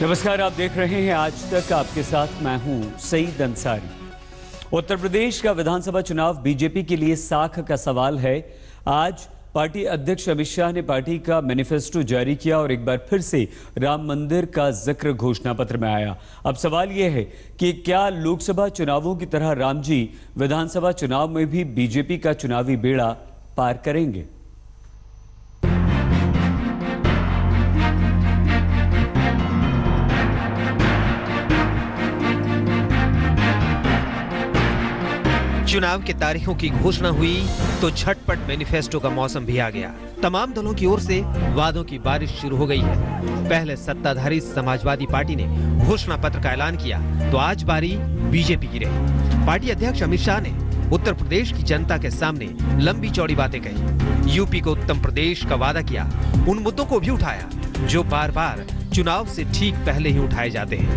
नमस्कार, आप देख रहे हैं आज तक। आपके साथ मैं हूं सईद अंसारी। उत्तर प्रदेश का विधानसभा चुनाव बीजेपी के लिए साख का सवाल है। आज पार्टी अध्यक्ष अमित शाह ने पार्टी का मैनिफेस्टो जारी किया और एक बार फिर से राम मंदिर का जिक्र घोषणा पत्र में आया। अब सवाल यह है कि क्या लोकसभा चुनावों की तरह राम जी विधानसभा चुनाव में भी बीजेपी का चुनावी बेड़ा पार करेंगे? चुनाव की तारीखों की घोषणा हुई तो झटपट मैनिफेस्टो का मौसम भी आ गया। तमाम दलों की ओर से वादों की बारिश शुरू हो गई है। पहले सत्ताधारी समाजवादी पार्टी ने घोषणा पत्र का ऐलान किया तो आज बारी बीजेपी की रही। पार्टी अध्यक्ष अमित शाह ने उत्तर प्रदेश की जनता के सामने लंबी चौड़ी बातें कही। यूपी को उत्तम प्रदेश का वादा किया। उन मुद्दों को भी उठाया जो बार बार चुनाव से ठीक पहले ही उठाए जाते हैं।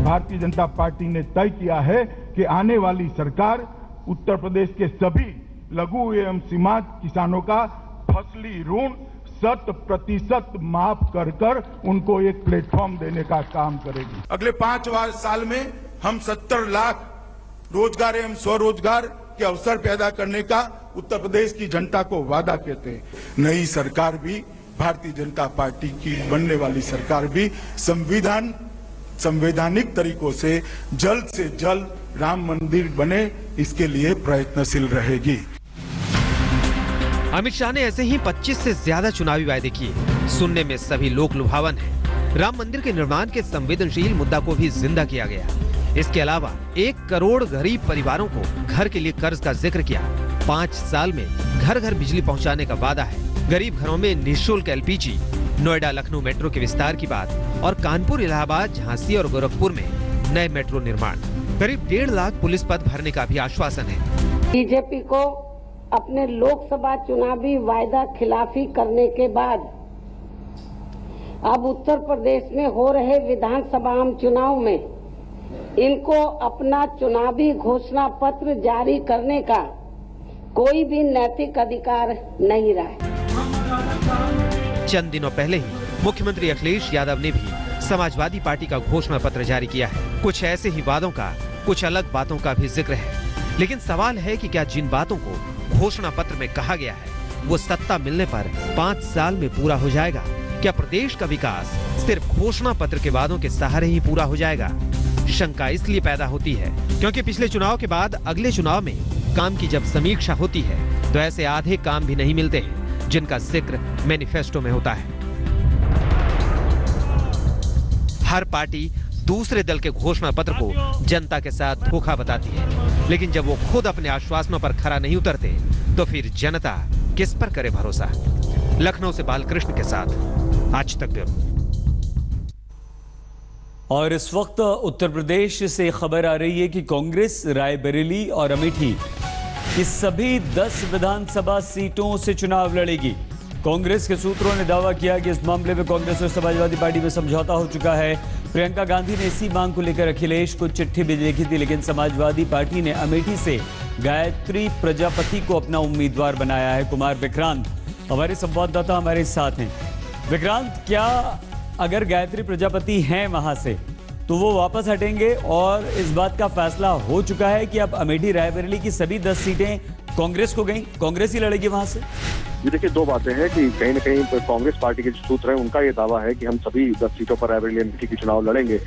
भारतीय जनता पार्टी ने तय किया है कि आने वाली सरकार उत्तर प्रदेश के सभी लघु एवं सीमांत किसानों का फसली ऋण 100% माफ कर उनको एक प्लेटफॉर्म देने का काम करेगी। अगले 5 साल में हम 70 लाख रोजगार एवं स्वरोजगार के अवसर पैदा करने का उत्तर प्रदेश की जनता को वादा कहते हैं। नई सरकार भी, भारतीय जनता पार्टी की बनने वाली सरकार भी संवैधानिक तरीकों से जल्द राम मंदिर बने, इसके लिए प्रयत्नशील रहेगी। अमित शाह ने ऐसे ही 25 से ज्यादा चुनावी वायदे किए। सुनने में सभी लोक लुभावन है। राम मंदिर के निर्माण के संवेदनशील मुद्दा को भी जिंदा किया गया। इसके अलावा 1 करोड़ गरीब परिवारों को घर के लिए कर्ज का जिक्र किया। 5 साल में घर घर बिजली पहुंचाने का वादा है। गरीब घरों में निःशुल्क LPG, नोएडा लखनऊ मेट्रो के विस्तार की बात और कानपुर, इलाहाबाद, झांसी और गोरखपुर में नए मेट्रो निर्माण। करीब 1.5 लाख पुलिस पद भरने का भी आश्वासन है। बीजेपी को अपने लोकसभा चुनावी वायदा खिलाफी करने के बाद अब उत्तर प्रदेश में हो रहे विधानसभा आम चुनाव में इनको अपना चुनावी घोषणा पत्र जारी करने का कोई भी नैतिक अधिकार नहीं रहा है। चंद दिनों पहले ही मुख्यमंत्री अखिलेश यादव ने भी समाजवादी पार्टी का घोषणा पत्र जारी किया है। कुछ ऐसे ही वादों का, कुछ अलग बातों का भी जिक्र है। लेकिन सवाल है कि क्या जिन बातों को घोषणा पत्र में कहा गया है वो सत्ता मिलने पर 5 साल में पूरा हो जाएगा? क्या प्रदेश का विकास सिर्फ घोषणा पत्र के वादों के सहारे ही पूरा हो जाएगा? शंका इसलिए पैदा होती है क्योंकि पिछले चुनाव के बाद अगले चुनाव में काम की जब समीक्षा होती है तो ऐसे आधे काम भी नहीं मिलते हैं जिनका जिक्र मैनिफेस्टो में होता है। हर पार्टी दूसरे दल के घोषणा पत्र को जनता के साथ धोखा बताती है, लेकिन जब वो खुद अपने आश्वासनों पर खरा नहीं उतरते तो फिर जनता किस पर करे भरोसा? लखनऊ से बालकृष्ण के साथ आज तक ब्यूरो। और इस वक्त उत्तर प्रदेश से खबर आ रही है कि कांग्रेस रायबरेली और अमेठी की सभी 10 विधानसभा सीटों से चुनाव लड़ेगी। कांग्रेस के सूत्रों ने दावा किया कि इस मामले में कांग्रेस और समाजवादी पार्टी में समझौता हो चुका है। प्रियंका गांधी ने इसी मांग को लेकर अखिलेश को चिट्ठी भी लिखी थी, लेकिन समाजवादी पार्टी ने अमेठी से गायत्री प्रजापति को अपना उम्मीदवार बनाया है। कुमार विक्रांत हमारे संवाददाता हमारे साथ हैं। विक्रांत, क्या अगर गायत्री प्रजापति हैं वहां से तो वो वापस हटेंगे और इस बात का फैसला हो चुका है कि अब अमेठी रायबरेली की सभी 10 सीटें कांग्रेस को गई, कांग्रेस ही लड़ेगी वहां से? ये देखिए, 2 बातें हैं कि कहीं न कहीं कांग्रेस पार्टी के जो सूत्र हैं उनका ये दावा है कि हम सभी 10 सीटों पर रायबरेली अमेठी के चुनाव लड़ेंगे,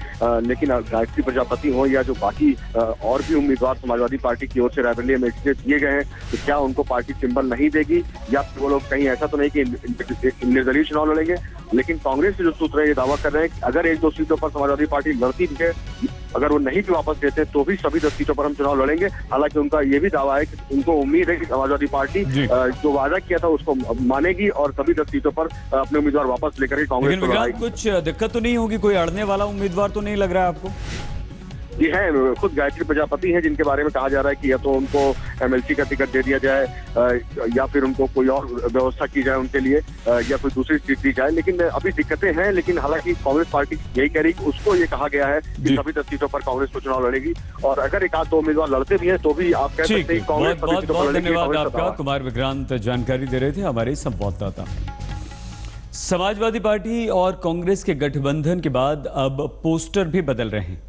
लेकिन गायत्री प्रजापति हो या जो बाकी और भी उम्मीदवार समाजवादी पार्टी की ओर से रायबरेली अमेठी से दिए गए हैं, तो क्या उनको पार्टी सिंबल नहीं देगी या वो लोग कहीं ऐसा तो नहीं कि निर्दलीय चुनाव लड़ेंगे? लेकिन कांग्रेस के जो सूत्र है ये दावा कर रहे हैं कि अगर 1-2 सीटों पर समाजवादी पार्टी लड़ती भी है, अगर वो नहीं भी वापस देते तो भी सभी 10 सीटों पर हम चुनाव लड़ेंगे। हालांकि उनका ये भी दावा है कि उनको उम्मीद है कि समाजवादी पार्टी जो वादा किया था उसको मानेगी और सभी 10 सीटों पर अपने उम्मीदवार वापस लेकर ही कांग्रेस को लड़ाएगी। कुछ दिक्कत तो नहीं होगी? कोई अड़ने वाला उम्मीदवार तो नहीं लग रहा है आपको? जी है, खुद गायत्री प्रजापति हैं जिनके बारे में कहा जा रहा है कि या तो उनको MLC का टिकट दे दिया जाए या फिर उनको कोई और व्यवस्था की जाए उनके लिए या कोई दूसरी सीट दी जाए। लेकिन अभी दिक्कतें हैं, लेकिन हालांकि कांग्रेस पार्टी यही कह रही कि उसको ये कहा गया है कि सभी 10 सीटों पर कांग्रेस को चुनाव लड़ेगी और अगर 1-2 उम्मीदवार लड़ते भी हैं तो भी आप कह सकते हैं कांग्रेस सभी सीटों पर लड़ेगी। धन्यवाद आपका। कुमार विक्रांत जानकारी दे रहे थे हमारे संवाददाता। समाजवादी पार्टी और कांग्रेस के गठबंधन के बाद अब पोस्टर भी बदल रहे हैं।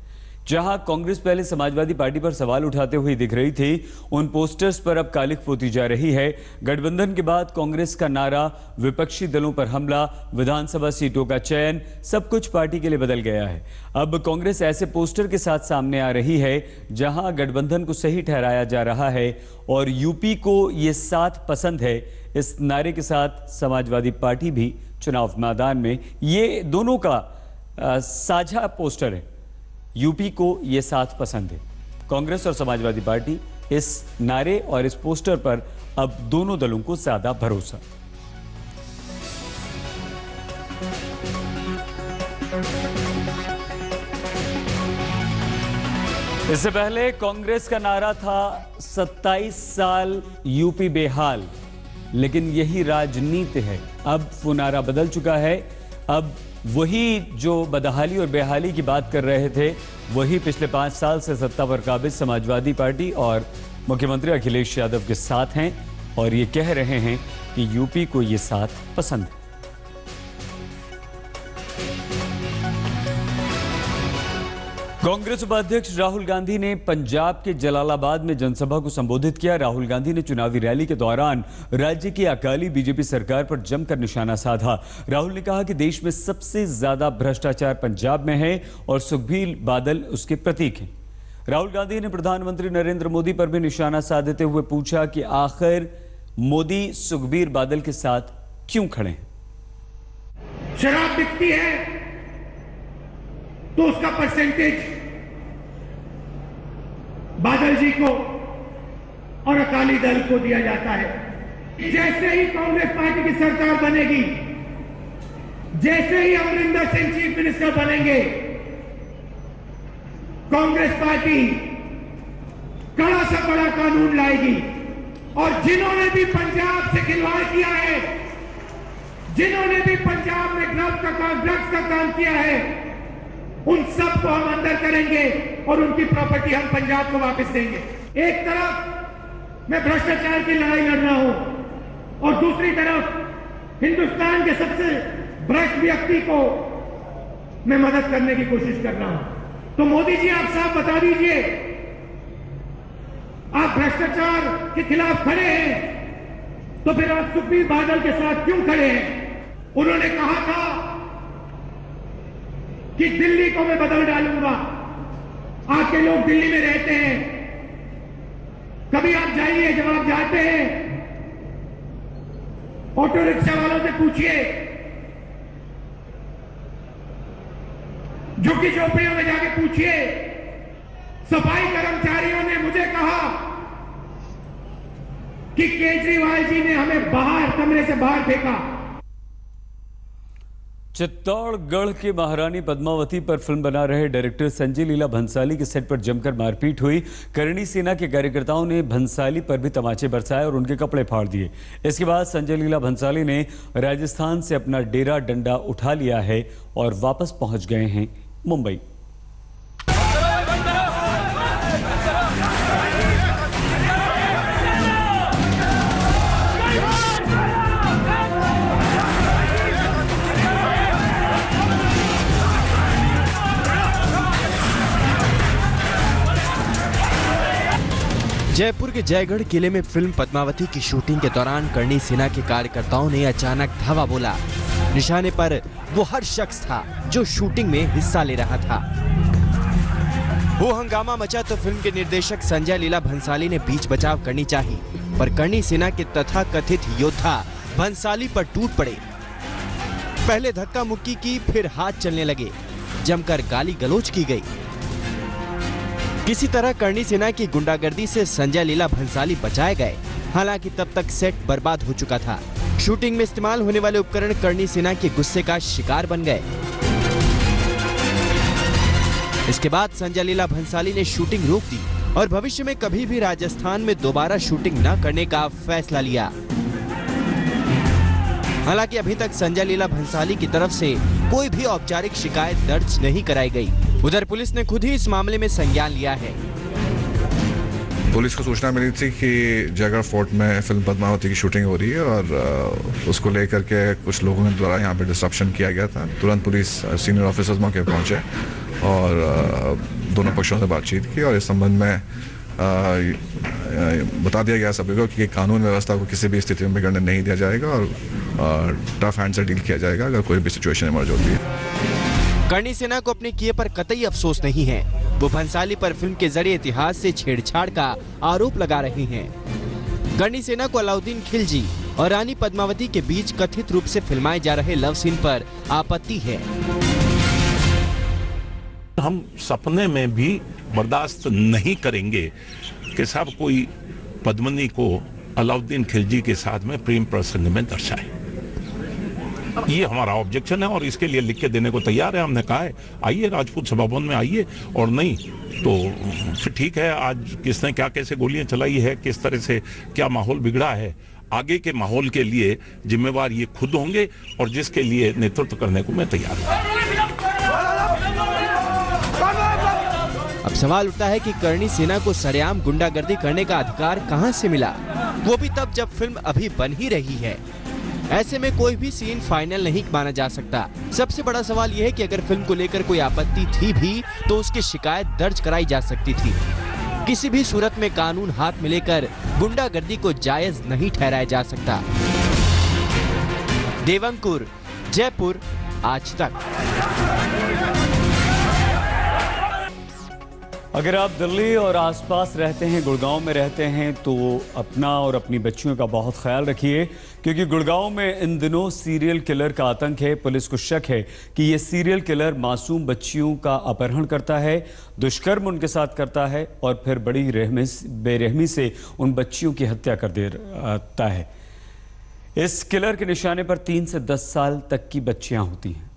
जहां कांग्रेस पहले समाजवादी पार्टी पर सवाल उठाते हुए दिख रही थी, उन पोस्टर्स पर अब कालिख पोती जा रही है। गठबंधन के बाद कांग्रेस का नारा, विपक्षी दलों पर हमला, विधानसभा सीटों का चयन, सब कुछ पार्टी के लिए बदल गया है। अब कांग्रेस ऐसे पोस्टर के साथ सामने आ रही है जहां गठबंधन को सही ठहराया जा रहा है और यूपी को ये साथ पसंद है। इस नारे के साथ समाजवादी पार्टी भी चुनाव मैदान में, ये दोनों का साझा पोस्टर है। यूपी को ये साथ पसंद है। कांग्रेस और समाजवादी पार्टी इस नारे और इस पोस्टर पर अब दोनों दलों को ज्यादा भरोसा। इससे पहले कांग्रेस का नारा था 27 साल यूपी बेहाल, लेकिन यही राजनीति है। अब वो नारा बदल चुका है। अब वही जो बदहाली और बेहाली की बात कर रहे थे, वही पिछले 5 साल से सत्ता पर काबिज समाजवादी पार्टी और मुख्यमंत्री अखिलेश यादव के साथ हैं और ये कह रहे हैं कि यूपी को ये साथ पसंद है। कांग्रेस उपाध्यक्ष राहुल गांधी ने पंजाब के जलालाबाद में जनसभा को संबोधित किया। राहुल गांधी ने चुनावी रैली के दौरान राज्य की अकाली बीजेपी सरकार पर जमकर निशाना साधा। राहुल ने कहा कि देश में सबसे ज्यादा भ्रष्टाचार पंजाब में है और सुखबीर बादल उसके प्रतीक हैं। राहुल गांधी ने प्रधानमंत्री नरेंद्र मोदी पर भी निशाना साधते हुए पूछा कि आखिर मोदी सुखबीर बादल के साथ क्यों खड़े हैं। शराब बिकती है तो उसका परसेंटेज बादल जी को और अकाली दल को दिया जाता है। जैसे ही कांग्रेस पार्टी की सरकार बनेगी, जैसे ही अमरिंदर सिंह चीफ मिनिस्टर बनेंगे, कांग्रेस पार्टी कड़ा से बड़ा कानून लाएगी और जिन्होंने भी पंजाब से खिलवाड़ किया है, जिन्होंने भी पंजाब में ड्रग्स का काम किया है, उन सबको हम अंदर करेंगे और उनकी प्रॉपर्टी हम पंजाब को वापस देंगे। एक तरफ मैं भ्रष्टाचार की लड़ाई लड़ रहा हूं और दूसरी तरफ हिंदुस्तान के सबसे भ्रष्ट व्यक्ति को मैं मदद करने की कोशिश कर रहा हूं। तो मोदी जी, आप साफ बता दीजिए, आप भ्रष्टाचार के खिलाफ खड़े हैं तो फिर आप सुखबीर बादल के साथ क्यों खड़े हैं। उन्होंने कहा था कि दिल्ली को मैं बदल डालूंगा। आपके लोग दिल्ली में रहते हैं, कभी आप जाइए, जब आप जाते हैं ऑटो रिक्शा वालों से पूछिए, झुग्गी झोपड़ियों में जाके पूछिए। सफाई कर्मचारियों ने मुझे कहा कि केजरीवाल जी ने हमें बाहर, कमरे से बाहर फेंका। चित्तौड़गढ़ के महारानी पद्मावती पर फिल्म बना रहे डायरेक्टर संजय लीला भंसाली के सेट पर जमकर मारपीट हुई। करणी सेना के कार्यकर्ताओं ने भंसाली पर भी तमाचे बरसाए और उनके कपड़े फाड़ दिए। इसके बाद संजय लीला भंसाली ने राजस्थान से अपना डेरा डंडा उठा लिया है और वापस पहुंच गए हैं मुंबई। जयपुर के जयगढ़ किले में फिल्म पद्मावती की शूटिंग के दौरान करणी सेना के कार्यकर्ताओं ने अचानक धावा बोला। निशाने पर वो हर शख्स था जो शूटिंग में हिस्सा ले रहा था। वो हंगामा मचा तो फिल्म के निर्देशक संजय लीला भंसाली ने बीच बचाव करनी चाहिए, पर करणी सेना के तथाकथित योद्धा भंसाली पर टूट पड़े। पहले धक्का मुक्की की, फिर हाथ चलने लगे, जमकर गाली गलौज की गई। किसी तरह करणी सेना की गुंडागर्दी से संजय लीला भंसाली बचाए गए। हालांकि तब तक सेट बर्बाद हो चुका था। शूटिंग में इस्तेमाल होने वाले उपकरण करणी सेना के गुस्से का शिकार बन गए। इसके बाद संजय लीला भंसाली ने शूटिंग रोक दी और भविष्य में कभी भी राजस्थान में दोबारा शूटिंग न करने का फैसला लिया। हालांकि अभी तक संजय लीला भंसाली की तरफ से कोई भी औपचारिक शिकायत दर्ज नहीं कराई गई। उधर पुलिस ने खुद ही इस मामले में संज्ञान लिया है। पुलिस को सूचना मिली थी कि जयगढ़ फोर्ट में फिल्म पद्मावती की शूटिंग हो रही है और उसको लेकर के कुछ लोगों के द्वारा यहाँ पे डिस्ट्रप्शन किया गया था। तुरंत पुलिस सीनियर ऑफिसर्स मौके पर पहुँचे और दोनों पक्षों से बातचीत की और इस संबंध में बता दिया गया सभी को कि कानून व्यवस्था को किसी भी स्थिति में बिगड़ने नहीं दिया जाएगा और टफ हैंड से डील किया जाएगा अगर कोई भी सिचुएशन इमर्ज होती है। करणी सेना को अपने किए पर कतई अफसोस नहीं है। वो भंसाली पर फिल्म के जरिए इतिहास से छेड़छाड़ का आरोप लगा रही हैं। करणी सेना को अलाउद्दीन खिलजी और रानी पद्मावती के बीच कथित रूप से फिल्माए जा रहे लव सीन पर आपत्ति है। हम सपने में भी बर्दाश्त नहीं करेंगे कि साहब कोई पद्मिनी को अलाउद्दीन खिलजी के साथ में प्रेम प्रसंग में दर्शाए। ये हमारा ऑब्जेक्शन है और इसके लिए लिख के देने को तैयार है। हमने कहा है आइए राजपूत सभा भवन में आइए, और नहीं तो फिर ठीक है, आज किसने क्या कैसे गोलियां चलाई है, किस तरह से क्या माहौल बिगड़ा है, आगे के माहौल के लिए जिम्मेवार ये खुद होंगे और जिसके लिए नेतृत्व करने को मैं तैयार हूँ। अब सवाल उठता है कि करणी सेना को सरेआम गुंडागर्दी करने का अधिकार कहां से मिला, वो भी तब जब फिल्म अभी बन ही रही है। ऐसे में कोई भी सीन फाइनल नहीं माना जा सकता। सबसे बड़ा सवाल यह है कि अगर फिल्म को लेकर कोई आपत्ति थी भी तो उसकी शिकायत दर्ज कराई जा सकती थी। किसी भी सूरत में कानून हाथ में लेकर गुंडागर्दी को जायज नहीं ठहराया जा सकता। देवंकुर, जयपुर, आज तक। अगर आप दिल्ली और आसपास रहते हैं, गुड़गांव में रहते हैं, तो अपना और अपनी बच्चियों का बहुत ख्याल रखिए, क्योंकि गुड़गांव में इन दिनों सीरियल किलर का आतंक है। पुलिस को शक है कि ये सीरियल किलर मासूम बच्चियों का अपहरण करता है, दुष्कर्म उनके साथ करता है और फिर बड़ी बेरहमी से उन बच्चियों की हत्या कर देता है। इस किलर के निशाने पर 3 से 10 साल तक की बच्चियां होती हैं।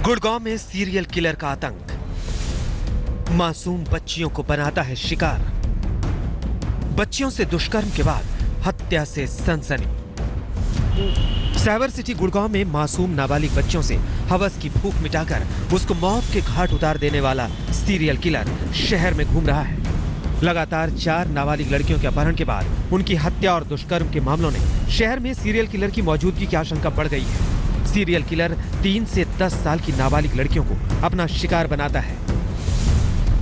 गुड़गांव में सीरियल किलर का आतंक, मासूम बच्चियों को बनाता है शिकार। बच्चियों से दुष्कर्म के बाद हत्या से सनसनी। साइबर सिटी गुड़गांव में मासूम नाबालिग बच्चों से हवस की भूख मिटाकर उसको मौत के घाट उतार देने वाला सीरियल किलर शहर में घूम रहा है। लगातार 4 नाबालिग लड़कियों के अपहरण के बाद उनकी हत्या और दुष्कर्म के मामलों ने शहर में सीरियल किलर की मौजूदगी की आशंका बढ़ गई है। सीरियल किलर 3 से 10 साल की नाबालिग लड़कियों को अपना शिकार बनाता है।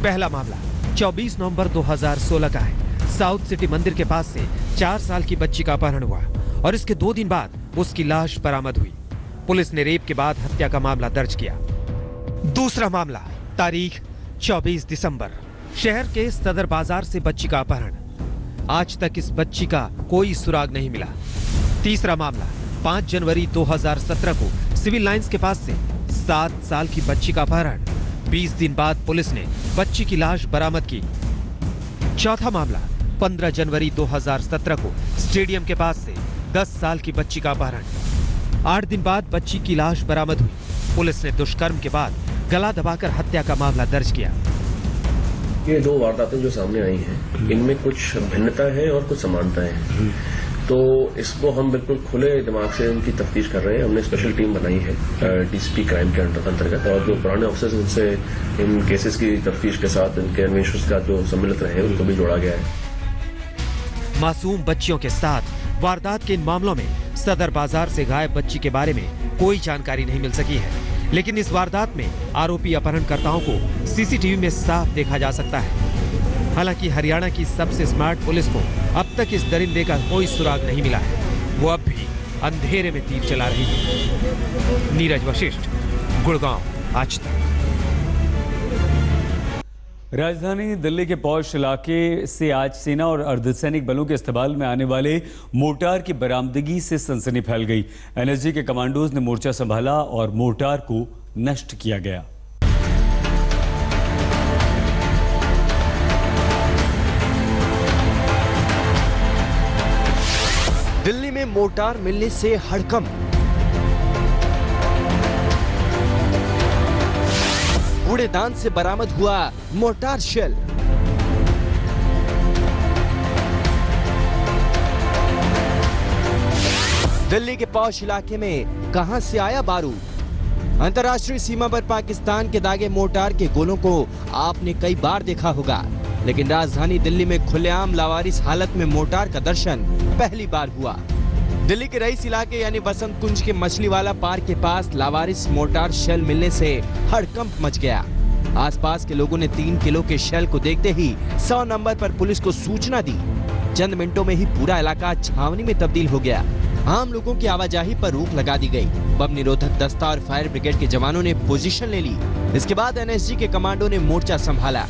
पहला मामला 24 नवंबर 2016 का है। साउथ सिटी मंदिर के पास से 4 साल की बच्ची का अपहरण हुआ और इसके 2 दिन बाद उसकी लाश बरामद हुई। पुलिस ने रेप के बाद हत्या का मामला दर्ज किया। दूसरा मामला तारीख 24 दिसंबर, शहर के सदर बाजार से बच्ची का अपहरण। आज तक इस बच्ची का कोई सुराग नहीं मिला। तीसरा मामला 5 जनवरी 2017 को सिविल लाइंस के पास से 7 साल की बच्ची का अपहरण। 20 दिन बाद पुलिस ने बच्ची की लाश बरामद की। चौथा मामला 15 जनवरी 2017 को स्टेडियम के पास से 10 साल की बच्ची का अपहरण। 8 दिन बाद बच्ची की लाश बरामद हुई। पुलिस ने दुष्कर्म के बाद गला दबाकर हत्या का मामला दर्ज किया। ये 2 वारदातें जो सामने आई हैं, इनमें कुछ भिन्नता है और कुछ समानता है, तो इसको हम बिल्कुल खुले दिमाग से इनकी तफ्तीश कर रहे हैं। हमने स्पेशल टीम बनाई है डीसीपी क्राइम के अंतर्गत, और जो पुराने ऑफिसर्स इनसे इन केसेस की तफ्तीश के साथ इनके अन्वेषण का जो सम्मिलित रहे उनको भी जोड़ा गया है। मासूम बच्चियों के साथ वारदात के इन मामलों में सदर बाजार से गायब बच्ची के बारे में कोई जानकारी नहीं मिल सकी है, लेकिन इस वारदात में आरोपी अपहरणकर्ताओं को सीसीटीवी में साफ देखा जा सकता है। हालांकि हरियाणा की सबसे स्मार्ट पुलिस को अब तक इस दरिंदे का कोई सुराग नहीं मिला है। वो अब भी अंधेरे में तीर चला रही है। नीरज वशिष्ठ, गुड़गांव, आज तक। राजधानी दिल्ली के पौष इलाके से आज सेना और अर्धसैनिक बलों के इस्तेमाल में आने वाले मोर्टार की बरामदगी से सनसनी फैल गई। एनएसजी के कमांडोज ने मोर्चा संभाला और मोर्टार को नष्ट किया गया। दिल्ली में मोर्टार मिलने से हड़कंप। कूड़ेदान से बरामद हुआ मोर्टार शेल। दिल्ली के पौष इलाके में कहां से आया बारूद? अंतर्राष्ट्रीय सीमा पर पाकिस्तान के दागे मोर्टार के गोलों को आपने कई बार देखा होगा, लेकिन राजधानी दिल्ली में खुलेआम लावारिस हालत में मोर्टार का दर्शन पहली बार हुआ। दिल्ली के रईस इलाके यानी बसंत कुंज के मछलीवाला पार्क के पास लावारिस मोर्टार शेल मिलने से हड़कंप मच गया। आसपास के लोगों ने 3 किलो के शेल को देखते ही 100 नंबर पर पुलिस को सूचना दी। चंद मिनटों में ही पूरा इलाका छावनी में तब्दील हो गया। आम लोगों की आवाजाही पर रोक लगा दी गई। बम निरोधक दस्ता और फायर ब्रिगेड के जवानों ने पोजीशन ले ली। इसके बाद एनएसजी के कमांडो ने मोर्चा संभाला।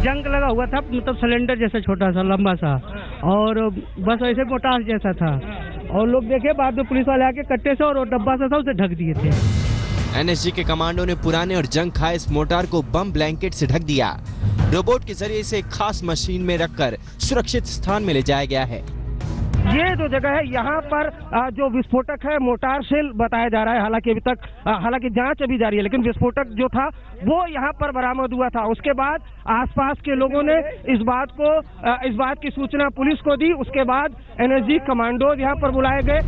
जंग लगा हुआ था, मतलब सिलेंडर जैसा छोटा सा लंबा सा, और बस ऐसे पोटास जैसा था, और लोग देखे बाद में पुलिस वाले आके कट्टे से और डब्बा सा था उसे ढक दिए थे। एनएसजी के कमांडो ने पुराने और जंग खाए इस मोर्टार को बम ब्लैंकेट से ढक दिया। रोबोट के जरिए इसे एक खास मशीन में रखकर सुरक्षित स्थान में ले जाया गया है। ये जो जगह है यहाँ पर जो विस्फोटक है मोर्टार शेल बताया जा रहा है। हालांकि अभी तक हालांकि जांच अभी जारी है, लेकिन विस्फोटक जो था वो यहाँ पर बरामद हुआ था। उसके बाद आसपास के लोगों ने इस बात की सूचना पुलिस को दी। उसके बाद एनएसजी कमांडो यहाँ पर बुलाए गए।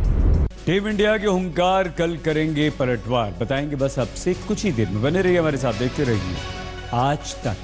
टीम इंडिया के हुंकार कल करेंगे पलटवार, बताएंगे बस अब से कुछ ही देर में। बने रहिए हमारे साथ, देखते रहिए आज तक।